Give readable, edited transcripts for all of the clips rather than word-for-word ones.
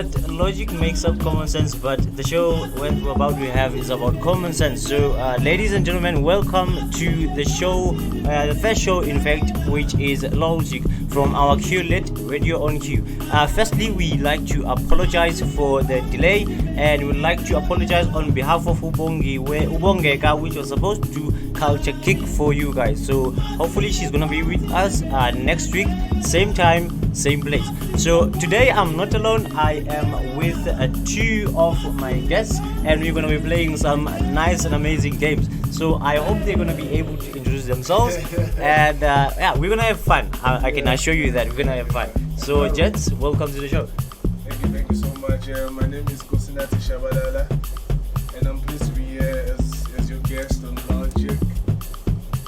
that logic makes up common sense, but the show what we're about to have is about common sense. So, ladies and gentlemen, welcome to the show, the first show, in fact, which is LOL-GIC from our Q-Lit Radio on Q. Firstly, we like to apologize for the delay, and we'd like to apologize on behalf of Ubongeka, which was supposed to culture kick for you guys. So, hopefully, she's gonna be with us next week, same time, same place. So today I'm not alone. I am with two of my guests, and we're gonna be playing some nice and amazing games. So I hope they're gonna be able to introduce themselves, and yeah, we're gonna have fun. I can assure you that we're gonna have fun. So gents, welcome to the show. Thank you so much. My name is Kosinati Shabalala, and I'm pleased to be here as your guest on LOL-GIC,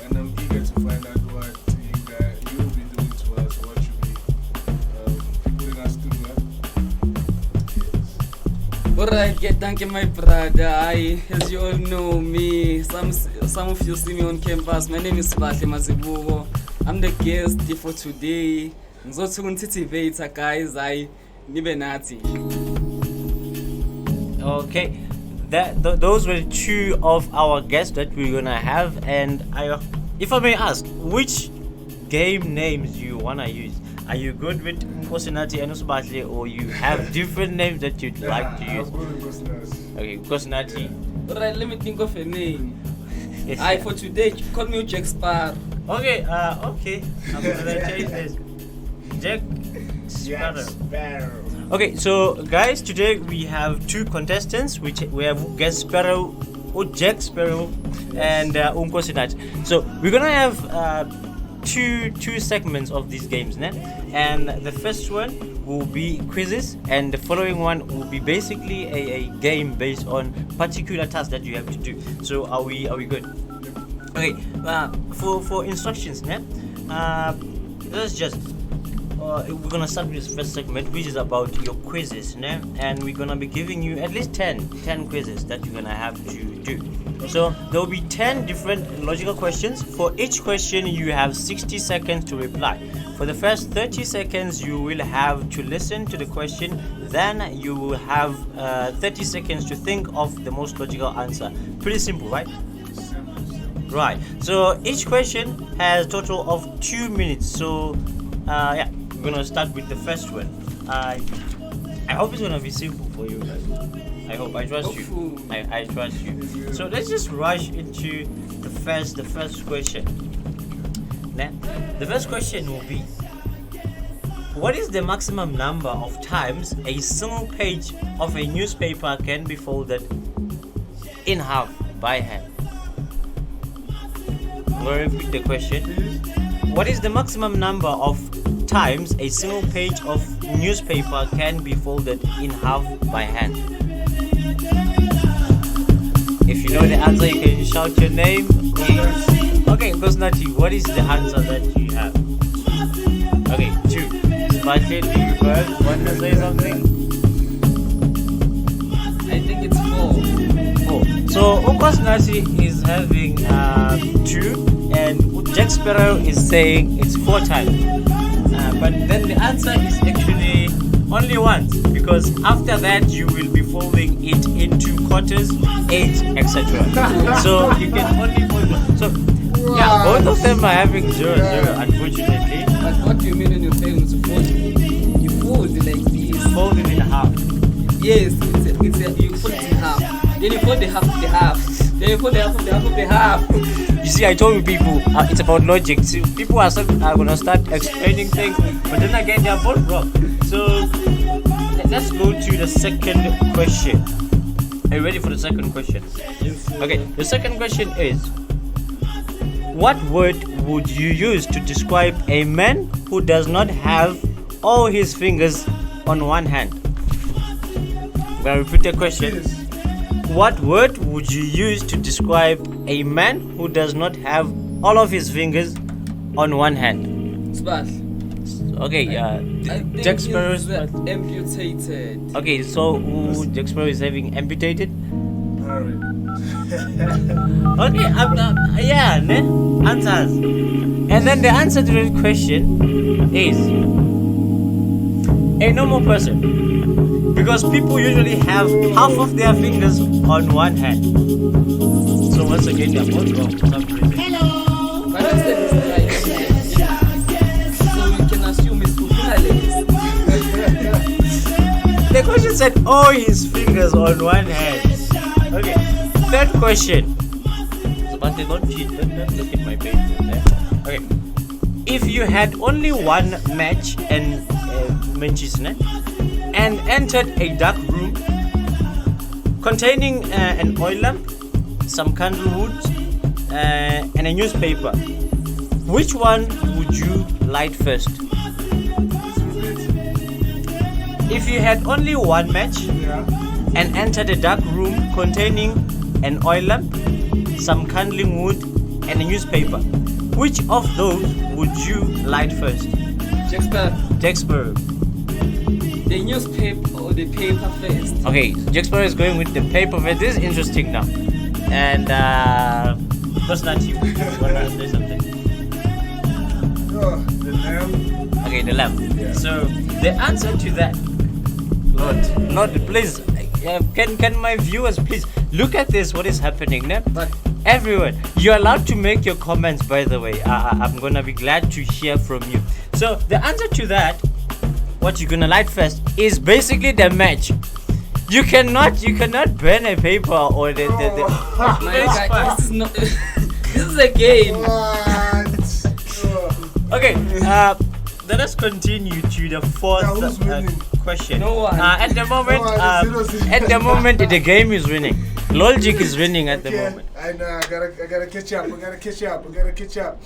and I'm eager to find out what you'll be doing to us, what you'll be putting us through. Alright, thank you, my brother. As you all know me, some of you see me on campus. My name is Bahle Mazibugo. I'm the guest for today. Nzotsungutivator guys. Nibe nati. Okay, those were two of our guests that we're gonna have, and if I may ask, which game names you wanna use? Are you good with Kosinati and Usbahle, or you have different names that you'd like to use? Okay, Kosinati. Alright, let me think of a name. For today, call me Jack Sparrow. Okay, okay. I'm gonna change this. Jack Sparrow. Okay, so guys, today we have two contestants. We have Jack Sparrow, Jack Sparrow, and Kosinati. So we're gonna have two segments of these games, né? And the first one will be quizzes, and the following one will be basically a game based on particular tasks that you have to do. So are we good? Okay, for instructions, né? Let's just we're gonna start with this first segment, which is about your quizzes, né? And we're gonna be giving you at least 10 quizzes that you're gonna have to do. So there will be 10 different logical questions. For each question, you have 60 seconds to reply. For the first 30 seconds, you will have to listen to the question. Then you will have 30 seconds to think of the most logical answer. Pretty simple, right? Right. So each question has a total of 2 minutes. So yeah, we're gonna start with the first one. I hope it's gonna be simple for you guys. I hope. I trust you. I trust you. So let's just rush into the first question. Now, the first question will be: what is the maximum number of times a single page of a newspaper can be folded in half by hand? I'm gonna repeat the question. What is the maximum number of times a single page of newspaper can be folded in half by hand? If you know the answer, you can shout your name. Okay, Kosinati, what is the answer that you have? Okay, 2. Bahle, do you want to say something? I think it's 4. 4. So Kosinati is having 2, and Jack Sparrow is saying it's 4 times. But then the answer is actually only once, because after that you will be folding it into quarters, 8, etc. So you can only fold one. So yeah, both of them are having 0, 0, unfortunately. But what do you mean when you're saying to fold? You fold it like this. Fold it in half. Yes, you fold it in half. Then you fold the half of the half. Then you fold the half of the half of the half. You see, I told you people, it's about logic. So people are gonna start explaining things, but then again, they are both wrong. So let's go to the second question. Are you ready for the second question? Yes. Okay, the second question is: what word would you use to describe a man who does not have all his fingers on one hand? I'm gonna repeat the question. Yes. What word would you use to describe a man who does not have all of his fingers on one hand? Splash. Okay, I think Jack Sparrow is amputated. okay, so Jack Sparrow is having amputated? Alright. Okay, yeah, ne? Answers. And then the answer to the question is a normal person. because people usually have half of their fingers on one hand. So once again, they're both wrong for some reason. But I said it's right. So you can assume it's Ugalele. The question said all his fingers on one hand. Okay, third question. But they don't cheat. Don't look at my page. Okay, if you had only one match and entered a dark room containing an oil lamp, some candlewood, and a newspaper, which one would you light first? If you had only one match and entered a dark room containing an oil lamp, some kindling wood, and a newspaper, which of those would you light first? Jack Sparrow. The newspaper or the paper first? Okay, Jack Sparrow is going with the paper first. This is interesting now. And what's not you? Wanna say something? The lamp. Okay, the lamp. Yeah. So the answer to that, Lord, please, can my viewers please look at this? What is happening now? But Everyone, you're allowed to make your comments. By the way, I'm gonna be glad to hear from you. So the answer to that, what you're gonna light first, is basically the match. You cannot burn a paper or the my God, this is not. This is a game. Okay, let us continue to the fourth Who's winning? question. No one. At the moment, the game is winning. LOL-GIC is winning at the moment. I know. I gotta catch up.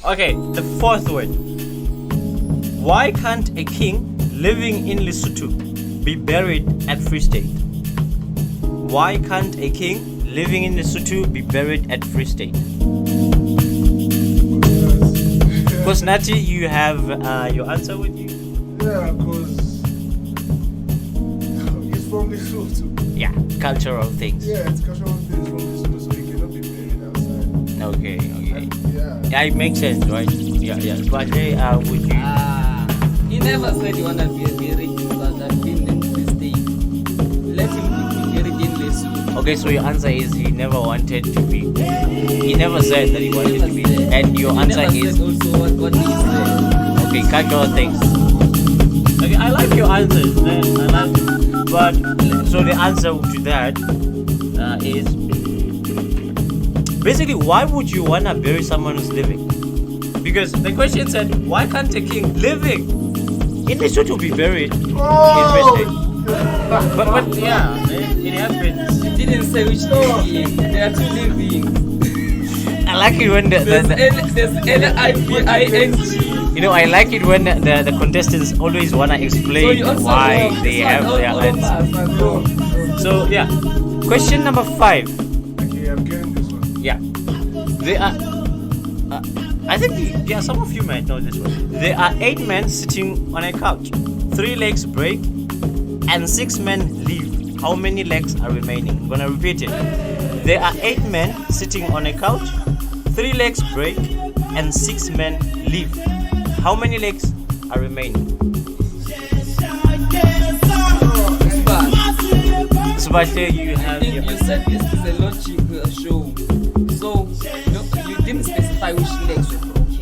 Okay, the fourth one. Why can't a king living in Lesotho be buried at Free State? Why can't a king living in Lesotho be buried at Free State? Because Nati, you have your answer with you? Yeah, because he's from Lesotho. Yeah, cultural things. Yeah, it's cultural things from Lesotho, so he cannot be buried outside. Okay. Yeah. Yeah, it makes sense, right? Yeah. But hey, would you? He never said he wanna be buried in Free State. Let him be buried in Lesotho. Okay, so your answer is he never wanted to be. He never said that he wanted to be. And your answer is also what he said. okay, cultural things. Okay, I like your answers, man. I like it. But so the answer to that is basically, why would you wanna bury someone who's living? Because the question said, why can't a king living in Lesotho be buried in Free State? But yeah, man, it happens. He didn't say which living. There are two living. I like it when There's L-I-V-I-N-G. you know, I like it when the contestants always wanna explain why they have their answer. So yeah, question number 5. Okay, I'm getting this one. Yeah, they are. I think some of you might know this one. There are 8 men sitting on a couch. 3 legs break, and 6 men leave. How many legs are remaining? I'm gonna repeat it. There are 8 men sitting on a couch. 3 legs break, and 6 men leave. How many legs are remaining? So, but you I have think your you said this is a logic show. So you didn't specify which legs were broken.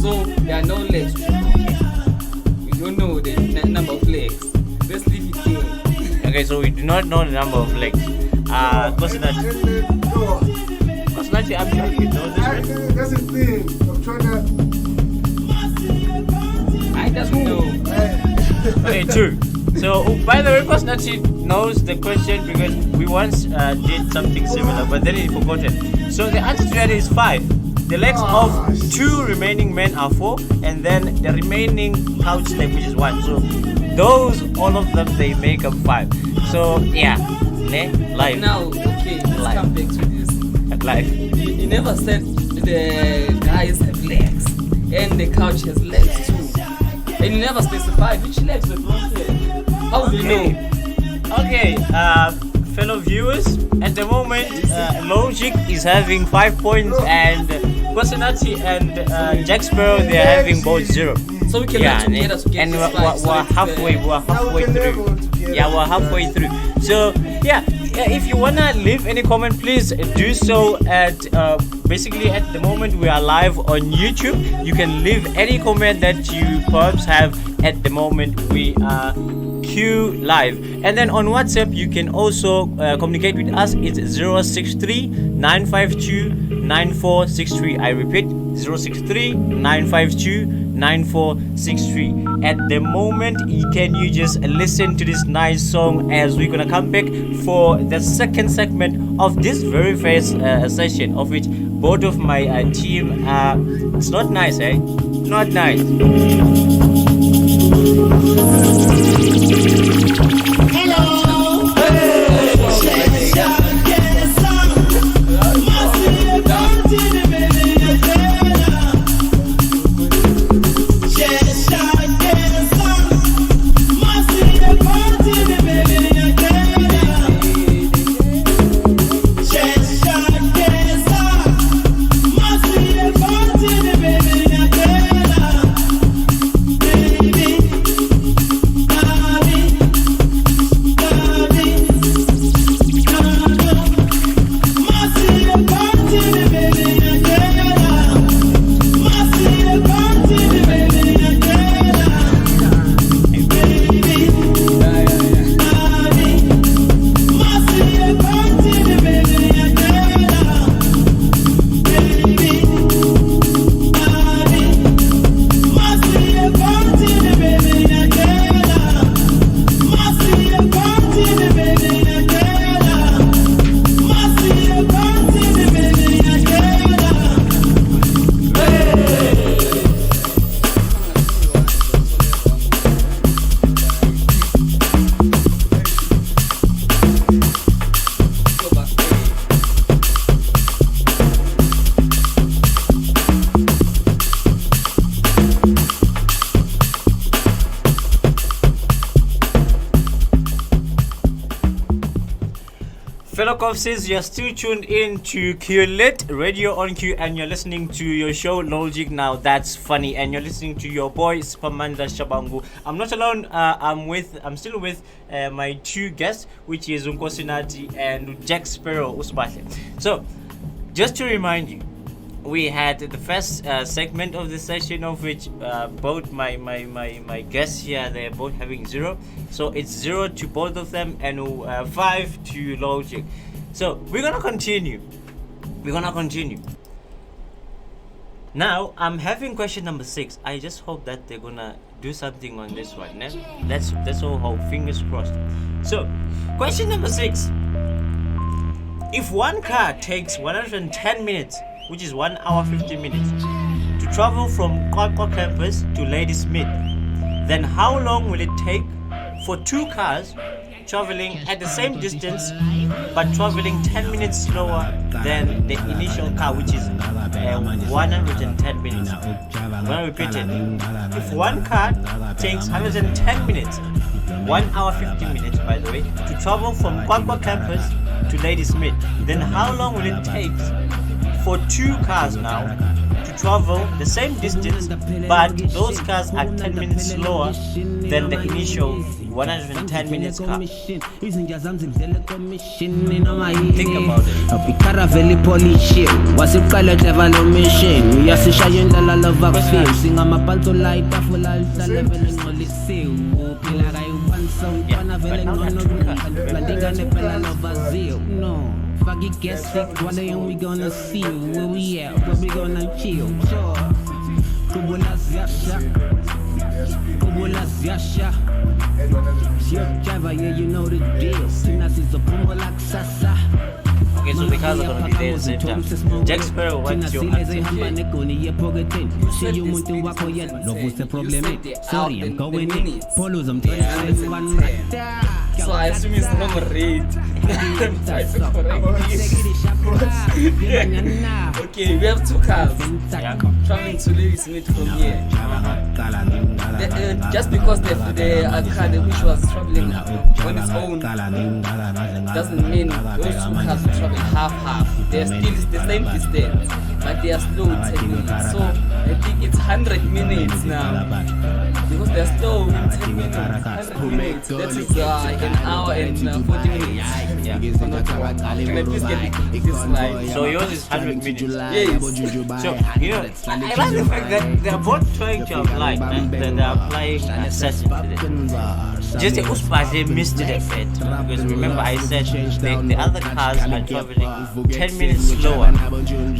So there are no legs which are broken. We don't know the number of legs. Let's leave it there. Okay, so we do not know the number of legs. Kosinati, I'm sure you know this one. That's the thing. I'm trying I don't know. Okay, 2. So, by the way, Kosinati knows the question because we once did something similar, but then he forgot it. So the answer to that is 5. The legs of 2 remaining men are 4, and then the remaining couch leg, which is 1. So those, all of them, they make up 5. So yeah, life. Now, okay, let's Life. come back to this. Life. You never said the guys have legs and the couch has legs too. And you never specified which legs were broken. How do you know? Okay, fellow viewers, at the moment, LOL-GIC is having 5 points, and Kosinati and Jack Sparrow, they are having both 0. So we can work together to get and this we're five. So halfway now we can never through. go together. Yeah, we're halfway through. So yeah, if you wanna leave any comment, please do so at basically at the moment we are live on YouTube. You can leave any comment that you perhaps have at the moment we are Q live. And then on WhatsApp you can also communicate with us. It's 063 952 9463. I repeat, 063 952 9463. At the moment, can you just listen to this nice song as we're gonna come back for the second segment of this very first session, of which both of my team it's not nice, eh? Not nice. Fellow Coffees, you're still tuned in to QLit Radio on Q, and you're listening to your show LOL-GIC. Now that's funny, and you're listening to your boy Spamanda Shabangu. I'm not alone. I'm still with my two guests, which is Unkosinati and Jack Sparrow Usbahle. So, just to remind you, we had the first segment of the session, of which both my guests here, they're both having 0. So it's 0 to both of them, and 5 to LOL-GIC. So we're gonna continue. Now I'm having question number 6. I just hope that they're gonna do something on this one. Eh? That's all hope. Fingers crossed. So question number 6. If one car takes 110 minutes, which is 1 hour 50 minutes, to travel from Kwakwa campus to Ladysmith, then how long will it take for 2 cars traveling at the same distance but traveling 10 minutes slower than the initial car, which is 110 minutes? I'm gonna repeat it. If one car takes 110 minutes, 1 hour 50 minutes by the way, to travel from Kwakwa campus to Ladysmith, then how long will it take for 2 cars now to travel the same distance, but those cars are 10 minutes slower than the initial 110 minutes car? Think about it. Faggy get sick, what day we gonna see? Where we at? Where we gonna chill? Sure. Kubula Zasha. Driver, yeah, you know the deal. Sinas is a boom like Sasa. Okay, so the cars are gonna be there at the same time. Jack Sparrow, what's your answer? Sorry, I'm going in. Polos, I'm telling one. So I assume it's number 8. Okay, we have 2 cars traveling to Ladysmith from here. Just because the car which was traveling on its own doesn't mean those 2 cars travel half. They're still the same distance, but but they are slow 10 minutes. So I think it's 100 minutes now. Because they are slow in 10 minutes. 100 minutes. That is an hour and 40 minutes. Yeah. Can I please get this slide? So yours is 100 minutes. Yes. So, you know, I like the fact that they're both trying to apply, and they're applying an assessment to it. Just the Uspa, they missed it a bit. Because remember, I said the other cars are traveling 10 minutes slower.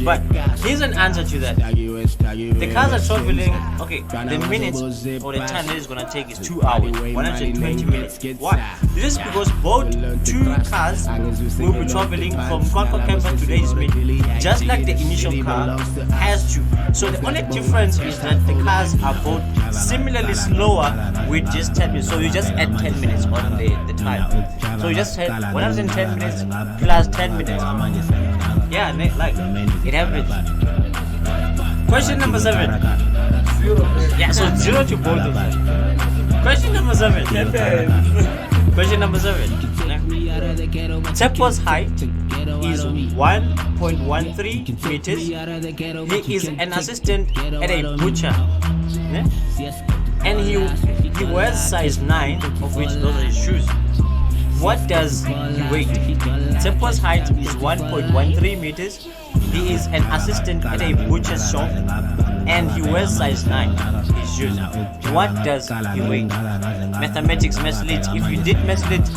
But here's an answer to that. The cars are traveling, okay, the minutes or the time that it's going to take is 2 hours, 120 minutes. Why? This is because both two cars will be traveling from Concord campus to Ladysmith, just like the initial car has to. So the only difference is that the cars are both similarly slower with just 10 minutes. So you just add 10 minutes on the time. So you just had 110 minutes plus 10 minutes. Yeah, like it happens. Question number 7. Yeah, so 0 to both of them. Question number 7. Question number 7. Tsepo's height is 1.13 meters. He is an assistant at a butcher. And he wears size 9, of which those are his shoes. What does he weigh? Tsepo's height is 1.13 meters. He is an assistant at a butcher's shop and he wears size 9, his shoes. What does he weigh? Mathematics, Mathlit. If you did Mathlit,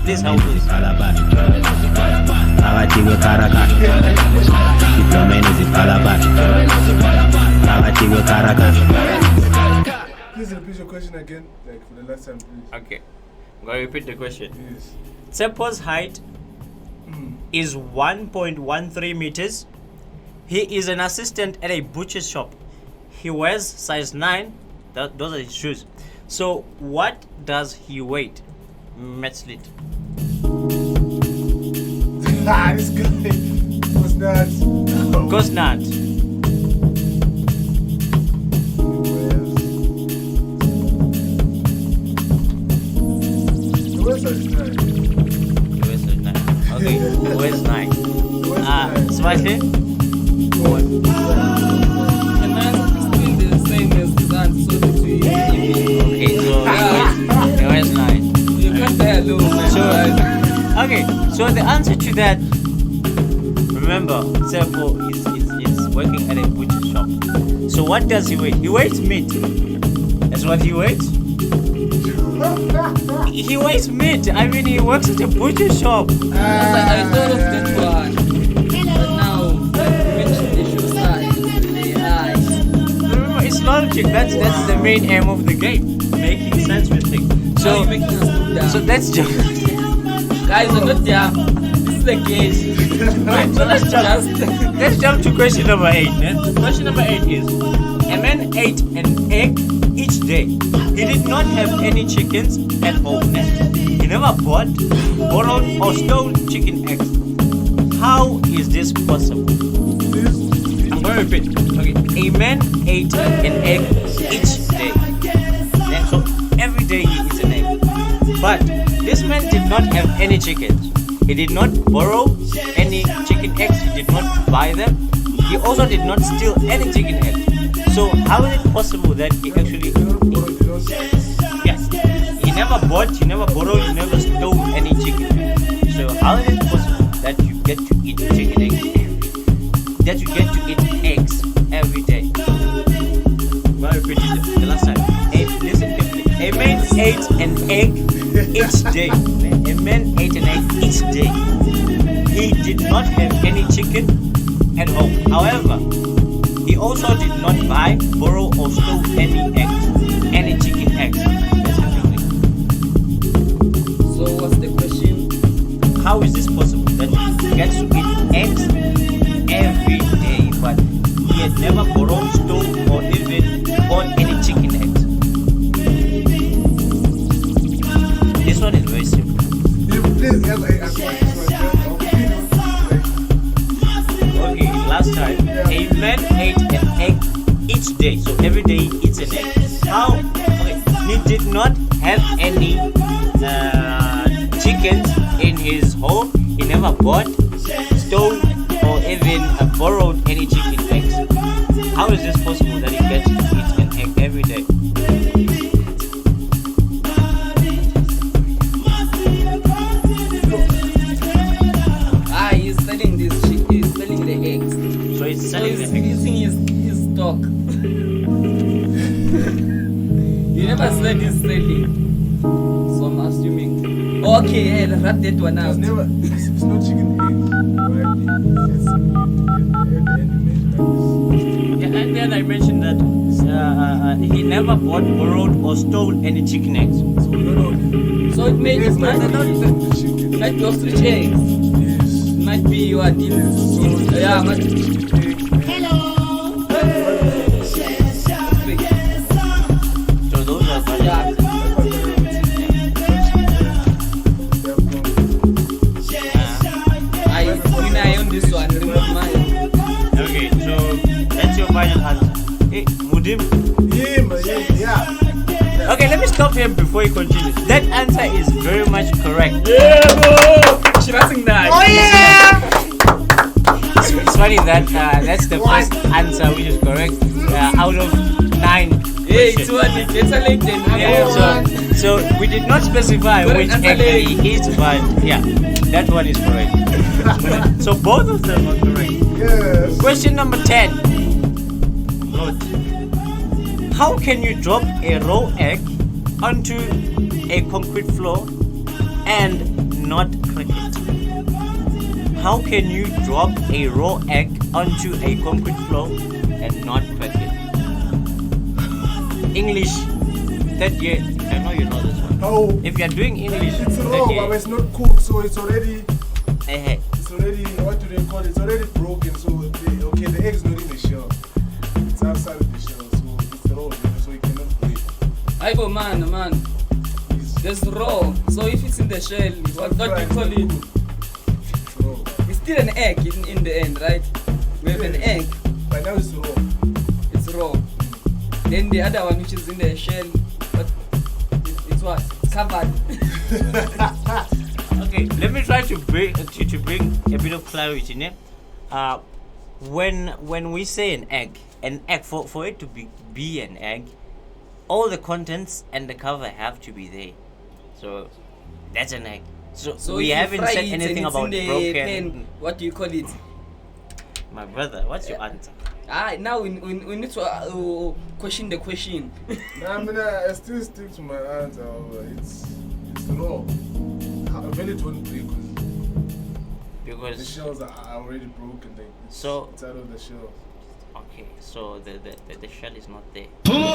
please help us. Please repeat your question again, like for the last time, please. Okay, I'm going to repeat the question. Yes. Tsepo's height is 1.13 meters. He is an assistant at a butcher's shop. He wears size 9. Those are his shoes. So what does he weigh? Mathlit. This guy was not. Goes not. Okay, where's 9? Smash And then it's still the same as the answer, so that we Okay, so where's 9? you can't hello, man. So, okay, so the answer to that, remember, Tsepo is working at a butcher shop. So what does he weigh? He weighs meat. That's what he weighs. He weighs meat. I mean, he works at a butcher shop. I thought of that one. But now, you mentioned the shoe size, the height. Remember, it's logic. That's the main aim of the game. Making sense with things. Now So, you're making us look down. so let's jump. Guys, we're not down. This is the case. Right, so let's jump to question number 8. Question number 8 is: a man ate an egg each day. He did not have any chickens at home. He never bought, borrowed, or stole chicken eggs. How is this possible? I'm going to repeat. Okay, a man ate an egg each day. Yeah, so every day he eats an egg. But this man did not have any chickens. He did not borrow any chicken eggs. He did not buy them. He also did not steal any chicken eggs. So how is it possible that he actually... Yes, he never bought, he never borrowed, he never stole any chicken eggs. So how is it possible that you get to eat chicken eggs that you get to eat eggs every day? Well, I repeat it the last time. Listen carefully. A man ate an egg each day. A man ate an egg each day. He did not have any chicken at home. However, he also did not buy, borrow, or steal any eggs, any chicken eggs. So what's the question? How is this possible that he gets to eat eggs every day, but he had never borrowed, stole, or even bought any chicken eggs? This one is very simple. Please help I ask my Okay, last time, a man ate an egg each day, so every day he eats an egg. How? Okay, he did not have any chickens in his home. He never bought, stole, or even borrowed any chicken eggs. how is this possible that he gets to eat an egg every day? He's selling this shit. He's selling the eggs. So he's So selling he's the eggs. using his stock. You never said he's selling. So I'm assuming. Okay, yeah, wrap that one out. It's not chicken eggs. Yeah, and then I mentioned that he never bought, borrowed, or stole any chicken eggs. So it made it might be ostrich eggs. Might be you are dealing. Yeah, might be. So those are Yeah. I own this one. Remove mine. okay. So that's your final answer. Hey, Mudim. Yeah. Okay, let me stop here before you continue. That answer is very much correct. Yeah, bro. She doesn't die. Oh yeah! It's funny that that's the first answer which is correct out of 9. Hey, it's questions. one. It's better late than Yeah, so we did not specify Correct which answer egg late. he eats, but yeah, that one is correct. So both of them are correct. Yes. Question number 10. Good. How can you drop a raw egg onto a concrete floor and not crack it? How can you drop a raw egg onto a concrete floor and not crack it? English, third year. I know you know this one. Oh, If you're doing English, it's third raw, year, but it's not cooked, so it's already, eh, what do they call it? It's already broken, so the egg's not in the shell. It's outside of the shell, so it's raw, so it cannot break. I go man. There's raw. So if it's in the shell, what do you call it? It's raw. It's still an egg in the end, right? We have an egg. But now it's raw. It's raw. Then the other one which is in the shell, but it's what? It's covered. okay, let me try to bring a bit of clarity. Ne? When we say an egg for it to be an egg, all the contents and the cover have to be there. So that's an egg. So So we if you haven't fry said it anything and it's about in the broken. pan, what do you call it? My brother, what's your answer? Now we need to question the question. Nah, I still stick to my answer. It's raw. When it won't break, the Because shells are already broken. Like it's out of the shell. okay, so the shell is not there. Tudo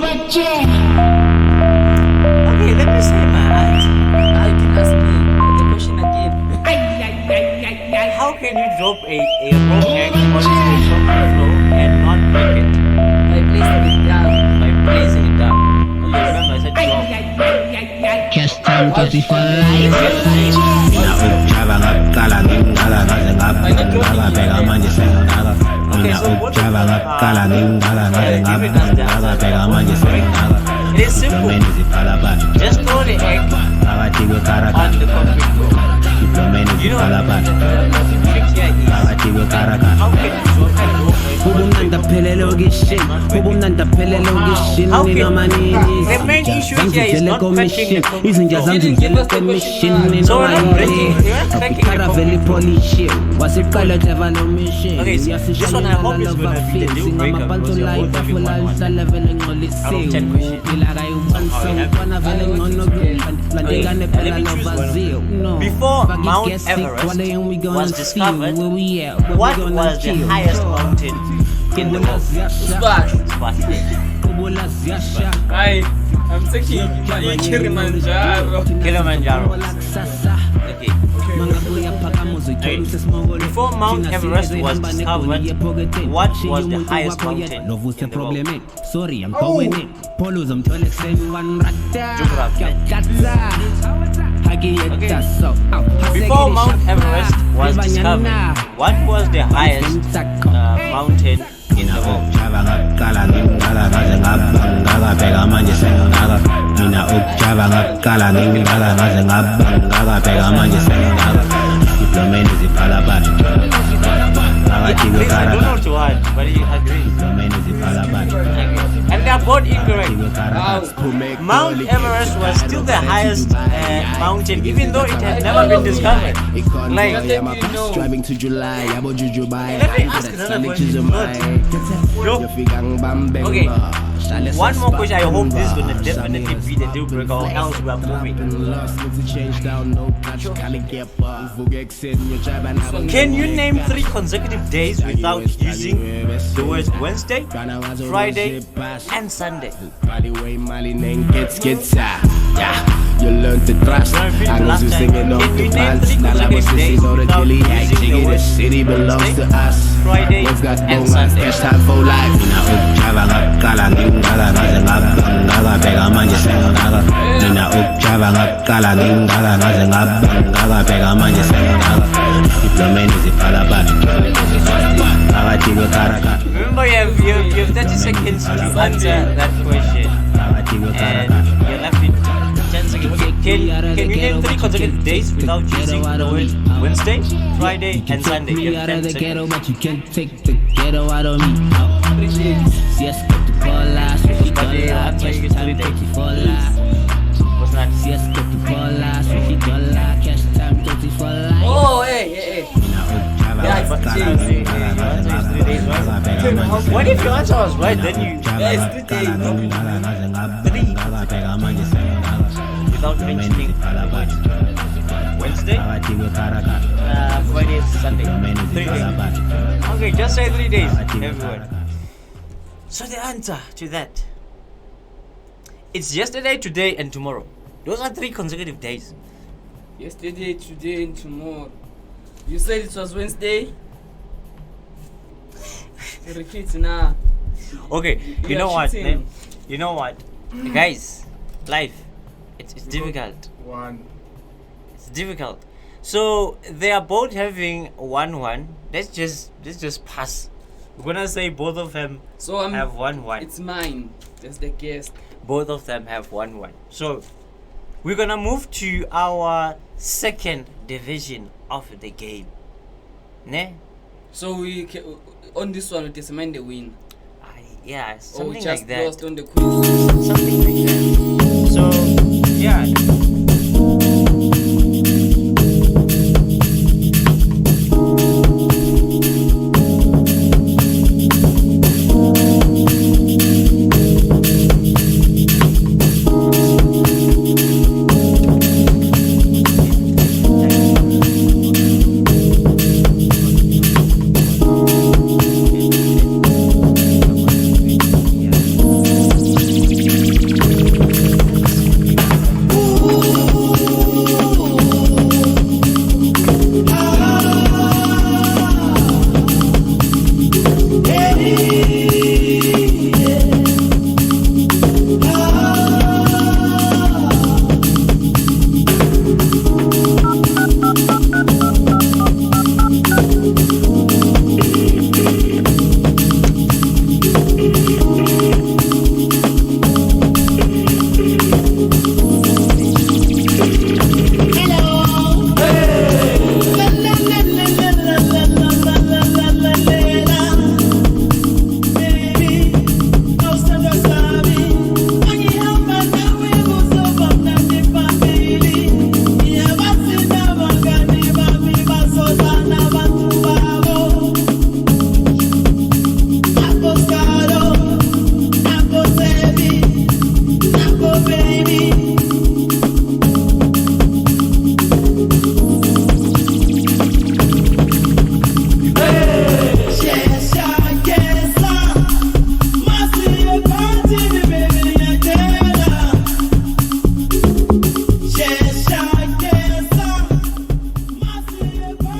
Okay, let me say my answer. I can ask me the question again. How can you drop a raw egg onto the concrete floor and not break it? By placing it down. By placing it down. Okay, remember I said drop. Kestan Spotify Ucaba ngaqala ngingala ngaze ngabheka manje sengingaka Mina ucaba ngaqala ngingala ngaze ngabheka manje sengingaka It is simple. Just throw the egg Phakathi kwekaraka on the concrete floor. Diplomeni You know, ziphalaphala the trick here is Phakathi kwekaraka how can you drop a raw egg Ubumnandi aphelele ukishini Ubumnandi aphelele ukishini How can- noma nini The main issue here is not cracking the concrete Izinja floor. zami zivele komishini So we're not breaking, we're not cracking the Ukara vele concrete floor. polishi Wasiqala java lo mission Okay, so this one I hope is gonna be the deal breaker because you're both having 1-1. Out of 10 questions. Before Mount Everest was discovered, what was the highest mountain in the world? Spark. Spartan. I'm taking Kilimanjaro. Kilimanjaro. Okay. Before Mount Everest was discovered, what was the highest mountain in the world? Sorry, I'm going in. Polos, I'm telling one Before Mount Everest was discovered, what was the highest mountain in the world? Please, I don't know to what, but you agree. And they are both incorrect. Wow. Mount Everest was still the highest mountain, even though it had never been discovered. Like, Let me know. Driving to July, let me ask another question. Yo. Okay, one more question. I hope this is gonna definitely be the deal breaker, or else we are moving. Can you name 3 consecutive days without using the words Wednesday, Friday, and Sunday? You learn to trust. I was just singing on the pants. Now I was sitting on the daily activity. The city belongs to us. Friday What's got and all Sunday. cash time for life? Remember, you have 30 seconds to answer that question, and you're left with 10 seconds. Okay, can you name 3 consecutive days without using the word Wednesday, Friday, and Sunday? You have 10 seconds. But you can't take the ghetto out of me. Yes, got the call last. But the answer is 3 days. What's that? Yes, got the call last. $50 cash time 30 for life. Oh, hey. Yeah, it's 3 days. What if your answer was right? Then you Yeah, it's 3 days. without mentioning the word Wednesday, Friday, Sunday. 3 days. Okay, just say 3 days, everyone. So the answer to that, it's yesterday, today, and tomorrow. Those are 3 consecutive days. Yesterday, today, and tomorrow. You said it was Wednesday? Repeat now. Okay, you You know are what, cheating. man? You know what, guys? Life, it's difficult. 1. It's difficult. So they are both having 1-1. Let's just pass. We're gonna say both of them So have 1-1. it's mine. That's the guest. Both of them have 1-1. So we're gonna move to our second division of the game. Ne? So we on this one we determine the win. Yeah, Or we something just like that. lost on the quiz. Something like that. So yeah.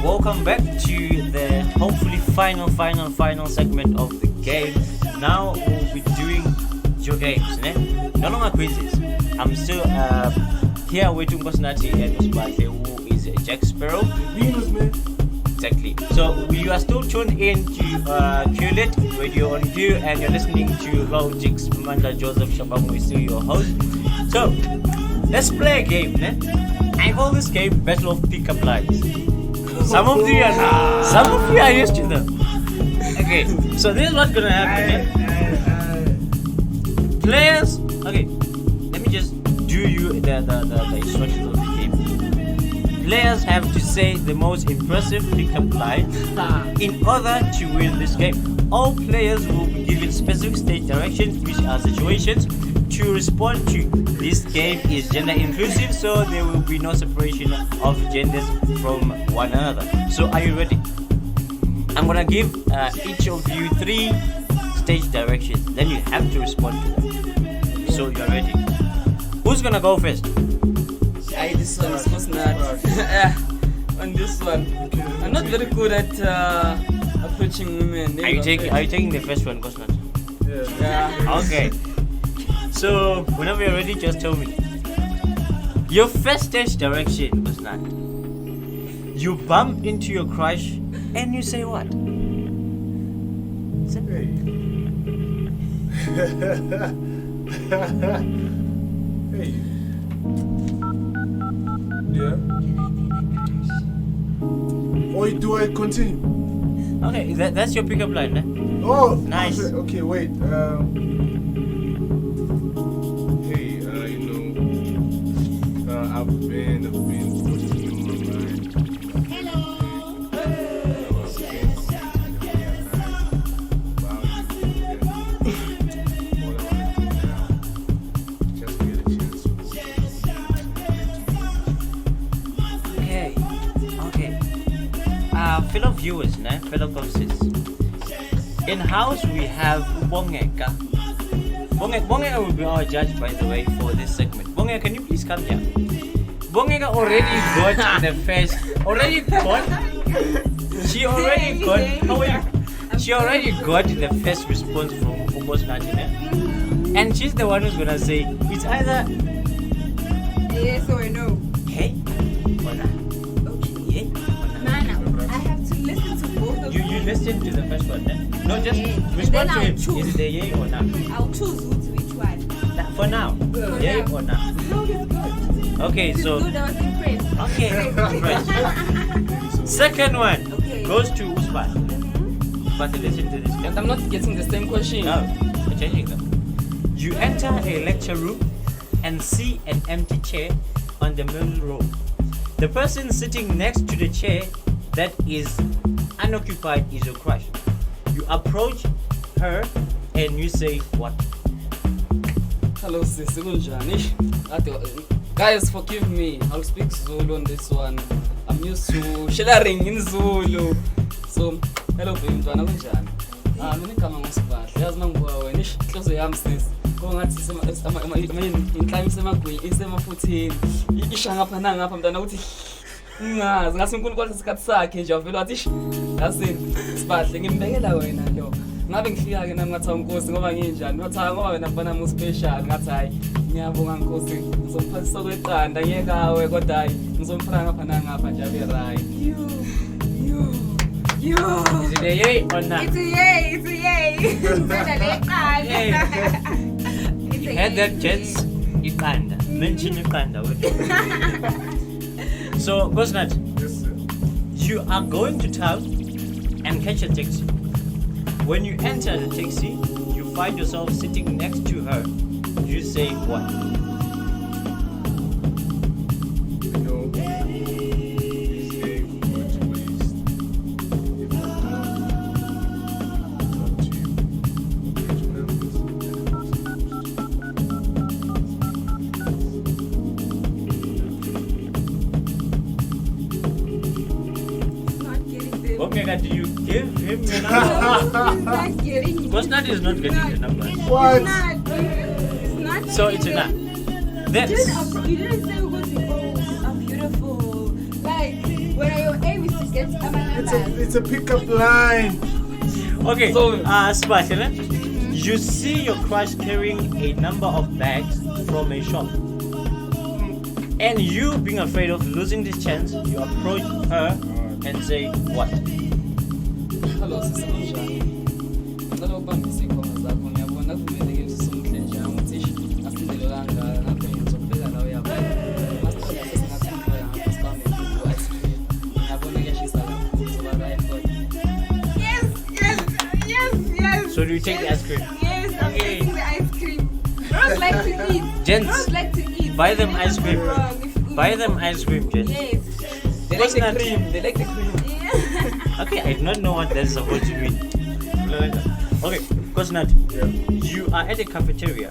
Welcome back to the hopefully final segment of the game. Now we'll be doing your games, ne? No longer quizzes. I'm still here with Nkosinathi and Usbate, who is Jack Sparrow. Venus, man. Exactly. So you are still tuned in to QLIT Radio on Q, and you're listening to LOL-GIC's Manda Joseph Shabangu is still your host. So let's play a game, ne? I call this game Battle of Pickup Lines. Some of you are used to them. Okay, so this is what's gonna happen. Players, okay, let me just do you the instructions of the game. Players have to say the most impressive pickup line in order to win this game. All players will be given specific stage directions, which are situations to respond to. This game is gender inclusive, so there will be no separation of genders from one another. So are you ready? I'm gonna give each of you 3 stage directions. Then you have to respond to them. So you're ready. Who's gonna go first? This one is supposed not. On this one, I'm not very good at approaching women. Are you taking the first one, Gosnat? Yeah. Okay. So whenever you're ready, just tell me. Your first stage direction, Gosnat. You bump into your crush and you say what? Hey. Yeah. Or do I continue? Okay, that's your pickup line, eh? Oh, Nice. Okay, wait. Hey, I've been putting you on my mind. Hello. Fellow viewers, fellow consists. In house we have Bongeka. Bongeka will be our judge, by the way, for this segment. Bongeka, can you please come here? Bongeka already got the first. Already got. She already got. How are you? She already got the first response from Ubos Najine. And she's the one who's gonna say it's either Yes or no? hey or nah. Okay. Yeah or nah. Nana, I have to listen to both of You listen to the first one, eh? No, just Okay. And respond then to I'll him. choose. Is it a yay or nah? I'll choose which one. For now. For Yay now. or nah? No, it's good. Okay, It's so good. I was impressed. okay, right. Second one Okay. goes to Usman. But listen to this. And I'm not getting the same question. No, we're changing them. You enter a lecture room and see an empty chair on the middle row. The person sitting next to the chair that is unoccupied is your crush. You approach her and you say what? Hello, sis. Kunjani? Guys, forgive me. I'll speak Zulu on this one. I'm used to sharing in Zulu. So, hello, Bimtwana. Kunjani? Mina igama nguSibahle. Yazi mangibuka wena inhloso yami sis. Kongathi inhlami isemagwini isemafutheni. Isha ngapha nangapha mntana ukuthi ngazi ngase uNkulunkulu isikhathi sakhe nje avela wathi yasini Sibahle ngimbekela wena lo. Ngabe ngifika ke nami ngathi unkosi ngoba nginjani. Wathi ngoba wena mfana mu special ngathi hayi ngiyabonga nkosi ngizomphathisa kweqanda ngiyekawe kodwa hayi ngizomfaka ngapha nangapha nje abe right. You. Is it a yay or not? It's a yay. It's a yay. Yay. You had that, gents? Iqanda. Mention Iqanda. So, Gosnat, Yes, sir. you are going to town and catch a taxi. When you enter the taxi, you find yourself sitting next to her. You say what? No. This day will not waste. If I talk to you, get numbers. Not getting them. Okay, do you give him your No, number? he's not getting it. Gosnat is not getting the number. What? It's not. So it's enough. You That's didn't say we're going to go. I'm beautiful. Like, when your aim is to get It's a pickup line. okay. So- Sebastian, you see your crush carrying a number of bags from a shop. And you, being afraid of losing this chance, you approach her and say what? Hello, sis. Kunjani? Ngicela ukubambisa ikhoma zakho. Ngiyabona kuvumelekile ukuthi somhle nje ukuthi asindele kangaka ngapha ngizobheka la uyapha. Masithola sesingathi ngipha ngapha sibambe ice cream. Ngiyabona kuyashisa kakhulu soba right kodwa. Yes. So do you take the ice cream? Yes, I'm Okay. taking the ice cream. Girls like to eat. Gents, Girls like to eat. buy them ice cream. Wrong if you eat. Buy them ice cream, gents. Yes. They like the Coconut. cream. They like the cream. Yeah. Okay, I do not know what that's supposed to mean. Okay, Cosnat, Yeah. you are at a cafeteria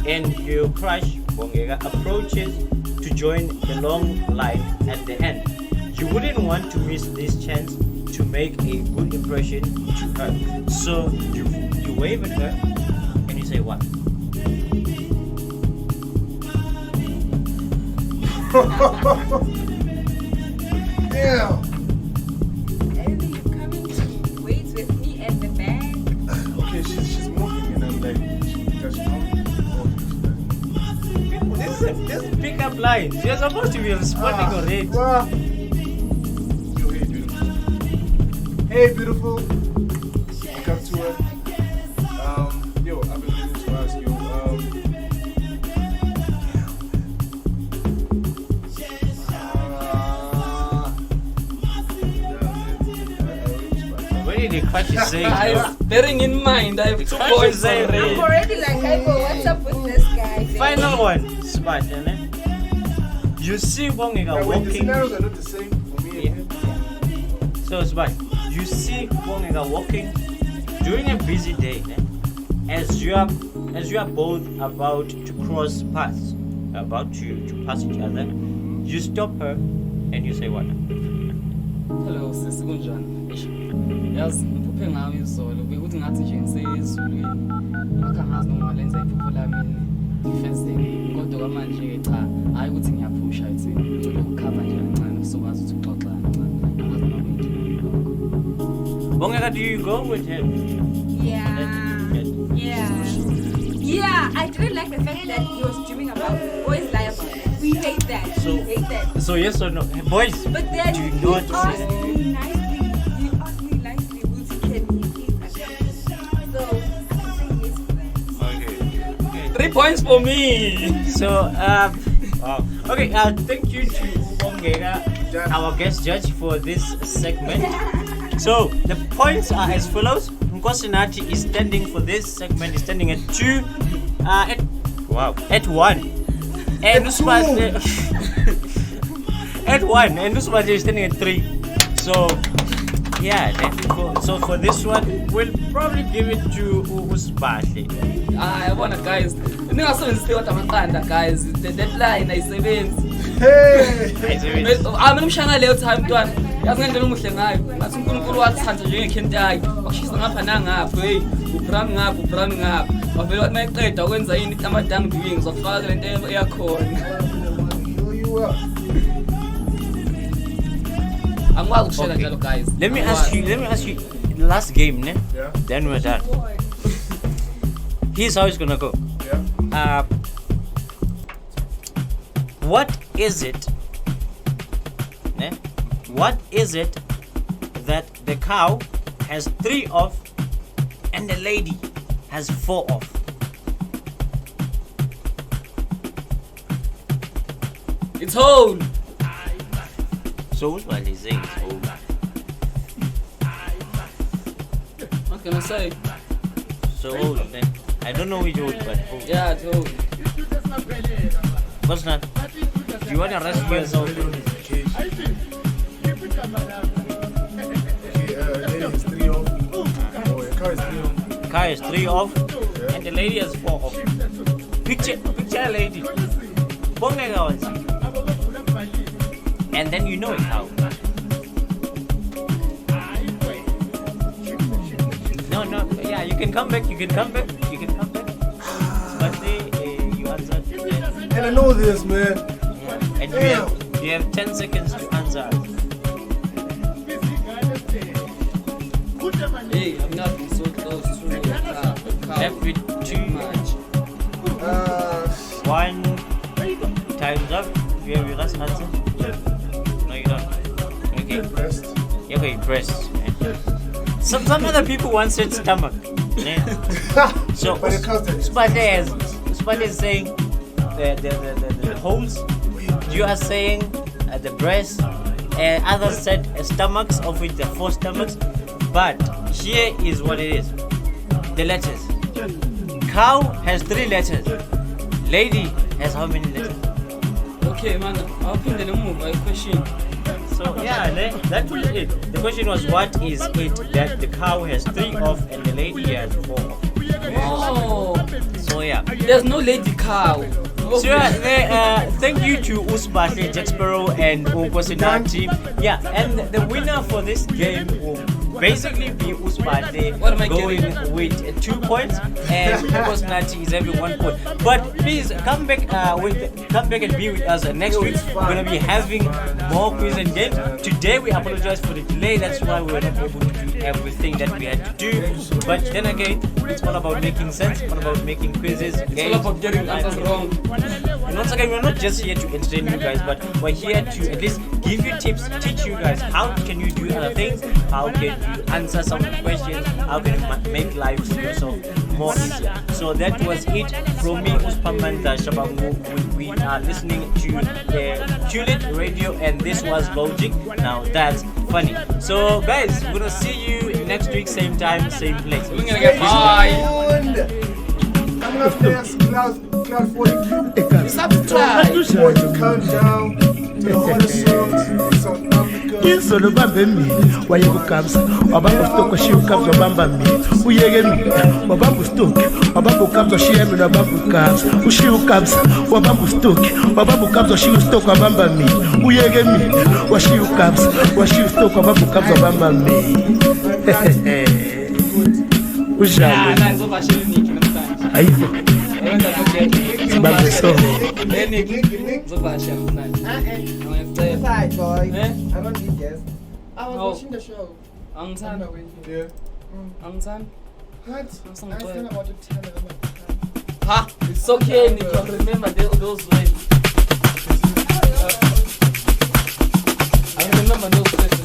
and your crush, Bongega, approaches to join the long line at the end. You wouldn't want to miss this chance to make a good impression to her. So you wave at her and you say what? Damn. And you coming to wait with me at the back. Okay, she's moving and I'm like, does she know? This is pickup line. You're supposed to be responding already. Yo, hey, beautiful. Look up to her. Yo, I've been meaning to ask you. What did the crush is saying? Bearing in mind, I have 2 Crush points is saying already. I'm already like, hey, bro, what's up with this guy? babe? Final one. Smart, eh? You see Bongega Wait, the walking. scenarios are not the same for me Yeah. and him. So smart. You see Bongega walking during a busy day, eh? As you are both about to cross paths, about to pass each other, you stop her and you say what? Hello, sisi kunjani? Yazi ngiphuphe ngawe izolo bekuthi ngathi nje ngisezulwini. Ngakho angazi noma ngalenza iphupho lami ngifezeke. Kodwa kwamanje cha, hayi ukuthi ngiyaphusha ethi ngicela ukukhava nje kancane sizokwazi ukuthi uxoxa kancane. Angazi noma kuyinto. Bongega, do you go with him? Yeah. Yeah, I didn't like the fact that he was dreaming about boys lie about that. We hate that. So- we hate that. So yes or no? Hey, boys, But then do he not asked say me nicely. He asked me nicely, would he can he please accept me? So I'm saying yes for that. 3 points for me. So wow. Okay, thank you to Bongega, our guest judge, for this segment. So the points are as follows. Nkosinati is standing for this segment, is standing at 2, at 1. And Usmati at 1, and Usmati is standing at 3. So yeah, so for this one, we'll probably give it to Usmati. Yabona guys, ningasebenzisi kodwa amaqanda guys. The deadline ayisebenzi. Hey! Mina umshana leyo time mntwana. Yazi ngendlela umuhle ngayo. Ngathi uNkulunkulu wathanda njengekhentayi. Wakushisa ngapha nangapha, hey. Ubram ngapha. Wavela wathi mayiqeda ukwenza yini amadang doing zokufaka le nto eyakhona. You up. Angikwazi ukushela Okay. njalo guys. Let me ask you, last game, ne? Yeah, Then we're done. Here's how it's gonna go. yeah. What is it? Ne? What is it that the cow has 3 of and the lady has 4 of? It's whole. So what is saying is whole. What can I say? So whole, ne? I don't know which whole, but whole. Yeah, it's whole. What's not? Do you want to rescue yourself? Okay, lady is 3 off. Oh, your car is 3 off. Car is 3 off and the lady has 4 off. Picture a lady. Bongega was. And then you know it how. No, yeah, you can come back. But you answered. And I know this, man. Yeah. And you have 10 seconds to answer. Hey, I'm not so close to the car. Left with 2, Much. 1. Time's up. Do you have your last answer? No, you don't. Okay. Impressed. Okay, breast. Some other people once said stomach. Yeah. So But it comes to Spade is saying the holes. You are saying the breast. Others said stomachs, of which there are 4 stomachs. But here is what it is. the letters. Cow has 3 letters. Lady has how many letters? Okay, man, I'll pin the move by question. So yeah, that was it. The question was, what is it that the cow has 3 of and the lady has 4 of? Oh, So yeah. there's no lady cow. So yeah, thank you to Usbahle, Jack Sparrow, and Okosinati. Yeah, and the winner for this game will basically be Usbahle What am I going getting? with 2 points, and Okosinati is having 1 point. But please come back and be with us next week. We're gonna be having more quiz and games. Today we apologize for the delay. That's why we were not able to do everything that we had to do. But then again, it's all about making sense. All about making quizzes. It's all about getting answers wrong. And once again, we're not just here to entertain you guys, but we're here to at least give you tips, teach you guys how can you do other things, how can you answer some questions, how can you make life yourself more easier. So that was it from me, Uspamanda Shabangu. We are listening to the Tulip Radio, and this was LOL-GIC. Now that's funny. So guys, we're gonna see you next week, same time, same place. We're gonna get bye. Coming up next, Cloud 42. Subscribe. Going to countdown to the hottest songs in South Africa. Izolo bambe mina wayekukamsa wabamba stoko shi ukamsa wabamba mina uyeke mina wabamba stoki wabamba ukamsa shi mina wabamba ukamsa ushi ukamsa wabamba stoki wabamba ukamsa shi stoki wabamba mina uyeke mina washi ukamsa washi stoki wabamba ukamsa wabamba mina ujalo ayivo sibambe so Side boy. Eh? I don't need guests. I was Oh. watching the show. Ang I'm san? not with you. Yeah. Ang san? What? Awesome I boy. still about to tell them. Ha! It's okay, Nick. I remember those words. I remember those words.